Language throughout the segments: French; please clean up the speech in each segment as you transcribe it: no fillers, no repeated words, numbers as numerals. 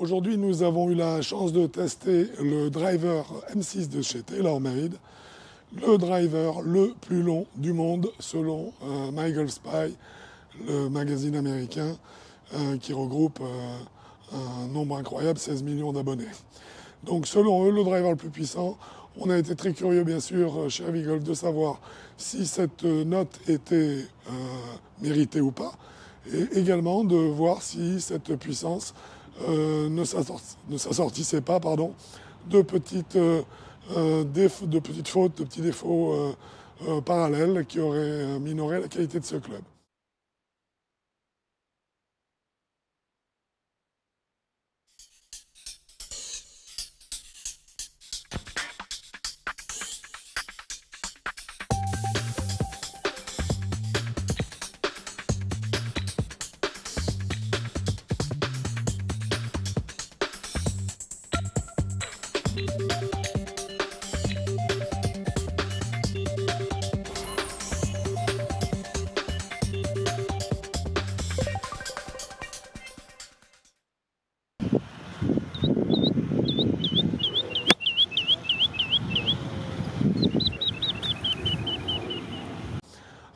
Aujourd'hui, nous avons eu la chance de tester le driver M6 de chez TaylorMade, le driver le plus long du monde selon MyGolfSpy, le magazine américain qui regroupe un nombre incroyable, 16 millions d'abonnés. Donc selon eux, le driver le plus puissant. On a été très curieux, bien sûr, chez Heavy Golf, de savoir si cette note était méritée ou pas, et également de voir si cette puissance ne s'assortissait pas de petites fautes, de petits défauts parallèles qui auraient minoré la qualité de ce club.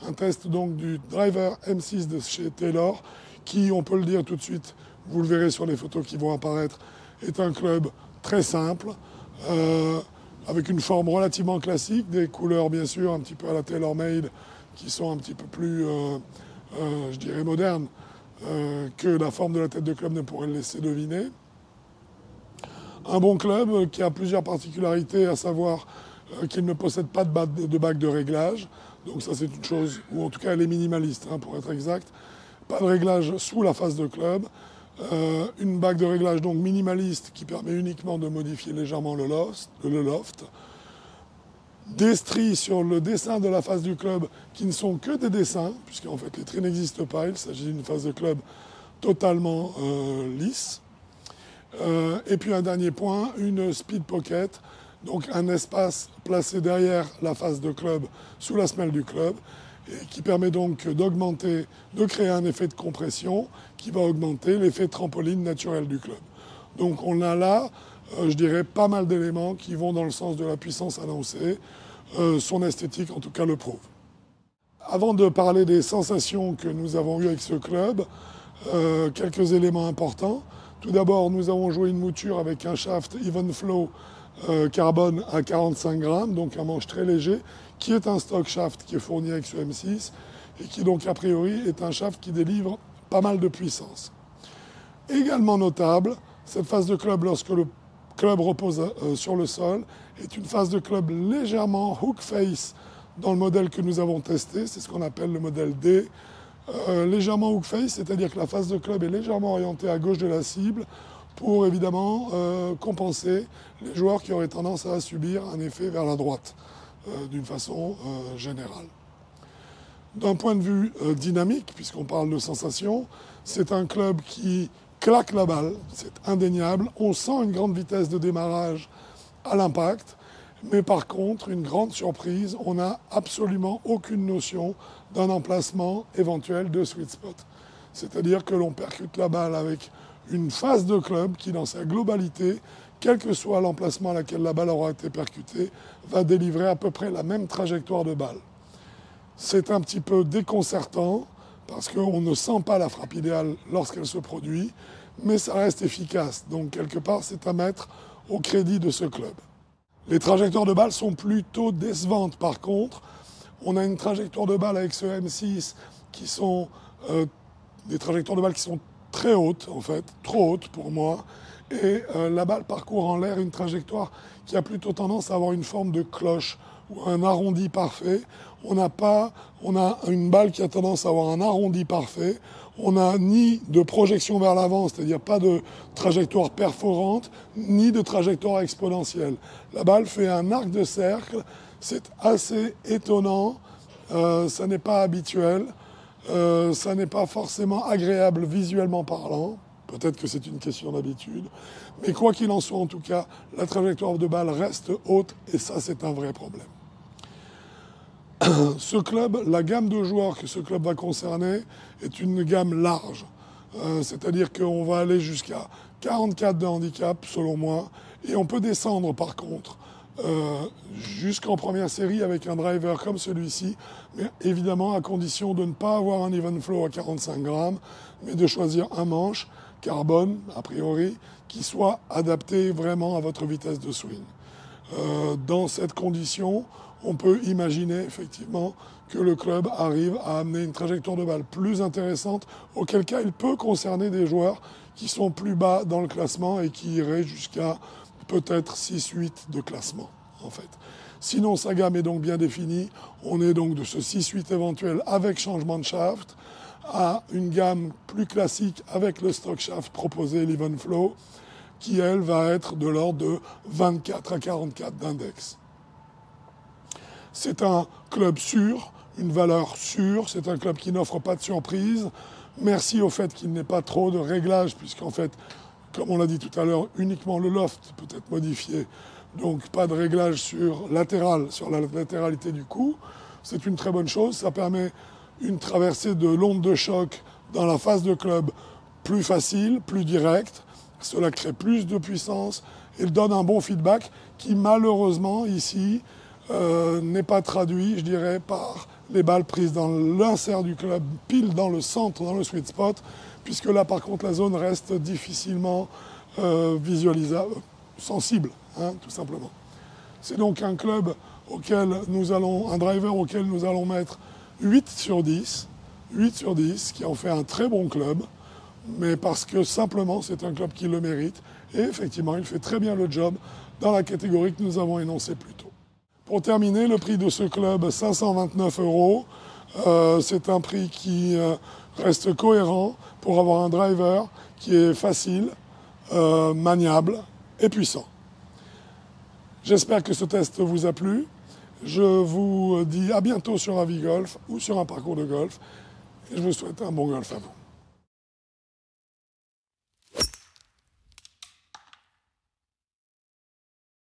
Un test donc du driver M6 de chez Taylor, qui, on peut le dire tout de suite, vous le verrez sur les photos qui vont apparaître, est un club très simple, avec une forme relativement classique, des couleurs bien sûr un petit peu à la TaylorMade, qui sont un petit peu plus, je dirais, modernes que la forme de la tête de club ne pourrait le laisser deviner. Un bon club qui a plusieurs particularités, à savoir qu'il ne possède pas de bague de réglage. Donc ça c'est une chose, ou en tout cas elle est minimaliste pour être exact. Pas de réglage sous la face de club. Une bague de réglage donc minimaliste qui permet uniquement de modifier légèrement le loft. Des stries sur le dessin de la face du club qui ne sont que des dessins, puisqu'en fait les traits n'existent pas, il s'agit d'une face de club totalement lisse. Et puis un dernier point, une speed pocket, donc un espace placé derrière la face de club, sous la semelle du club, et qui permet donc d'augmenter, de créer un effet de compression qui va augmenter l'effet trampoline naturel du club. Donc on a là, je dirais, pas mal d'éléments qui vont dans le sens de la puissance annoncée. Son esthétique en tout cas le prouve. Avant de parler des sensations que nous avons eues avec ce club, quelques éléments importants. Tout d'abord, nous avons joué une mouture avec un shaft Even Flow carbone à 45 grammes, donc un manche très léger, qui est un stock shaft qui est fourni avec ce M6 et qui donc a priori est un shaft qui délivre pas mal de puissance. Également notable, cette face de club lorsque le club repose sur le sol est une face de club légèrement hook face dans le modèle que nous avons testé, c'est ce qu'on appelle le modèle D. Légèrement hook face, c'est-à-dire que la face de club est légèrement orientée à gauche de la cible pour évidemment compenser les joueurs qui auraient tendance à subir un effet vers la droite d'une façon générale. D'un point de vue dynamique, puisqu'on parle de sensation, c'est un club qui claque la balle, c'est indéniable. On sent une grande vitesse de démarrage à l'impact, mais par contre, une grande surprise, on n'a absolument aucune notion d'un emplacement éventuel de sweet spot. C'est-à-dire que l'on percute la balle avec une face de club qui, dans sa globalité, quel que soit l'emplacement à laquelle la balle aura été percutée, va délivrer à peu près la même trajectoire de balle. C'est un petit peu déconcertant parce qu'on ne sent pas la frappe idéale lorsqu'elle se produit, mais ça reste efficace. Donc quelque part, c'est à mettre au crédit de ce club. Les trajectoires de balle sont plutôt décevantes. Par contre, on a une trajectoire de balle avec ce M6 qui sont des trajectoires de balle qui sont très hautes, en fait, trop hautes pour moi. Et la balle parcourt en l'air une trajectoire qui a plutôt tendance à avoir une forme de cloche ou un arrondi parfait. On a une balle qui a tendance à avoir un arrondi parfait. On n'a ni de projection vers l'avant, c'est-à-dire pas de trajectoire perforante, ni de trajectoire exponentielle. La balle fait un arc de cercle, c'est assez étonnant, ça n'est pas habituel, ça n'est pas forcément agréable visuellement parlant, peut-être que c'est une question d'habitude, mais quoi qu'il en soit en tout cas, la trajectoire de balle reste haute et ça c'est un vrai problème. Ce club, la gamme de joueurs que ce club va concerner est une gamme large. C'est-à-dire qu'on va aller jusqu'à 44 de handicap selon moi, et on peut descendre par contre jusqu'en première série avec un driver comme celui-ci, mais évidemment à condition de ne pas avoir un even flow à 45 grammes, mais de choisir un manche carbone, a priori, qui soit adapté vraiment à votre vitesse de swing. Dans cette condition, on peut imaginer effectivement que le club arrive à amener une trajectoire de balle plus intéressante, auquel cas il peut concerner des joueurs qui sont plus bas dans le classement et qui iraient jusqu'à peut-être 6-8 de classement en fait. Sinon sa gamme est donc bien définie, on est donc de ce 6-8 éventuel avec changement de shaft à une gamme plus classique avec le stock shaft proposé, l'Even Flow, qui elle va être de l'ordre de 24 à 44 d'index. C'est un club sûr, une valeur sûre, c'est un club qui n'offre pas de surprise. Merci au fait qu'il n'ait pas trop de réglages, puisqu'en fait, comme on l'a dit tout à l'heure, uniquement le loft peut être modifié. Donc pas de réglage sur la latéralité du cou. C'est une très bonne chose, ça permet une traversée de l'onde de choc dans la phase de club plus facile, plus directe. Cela crée plus de puissance et donne un bon feedback qui malheureusement ici n'est pas traduit, je dirais, par les balles prises dans l'insert du club, pile dans le centre, dans le sweet spot, puisque là par contre la zone reste difficilement visualisable, sensible, hein, tout simplement. C'est donc un club auquel un driver auquel nous allons mettre 8 sur 10, qui en fait un très bon club, mais parce que simplement c'est un club qui le mérite, et effectivement il fait très bien le job dans la catégorie que nous avons énoncée plus tôt. Pour terminer, le prix de ce club, 529 €, c'est un prix qui reste cohérent pour avoir un driver qui est facile, maniable et puissant. J'espère que ce test vous a plu. Je vous dis à bientôt sur Avis Golf ou sur un parcours de golf. Et je vous souhaite un bon golf à vous.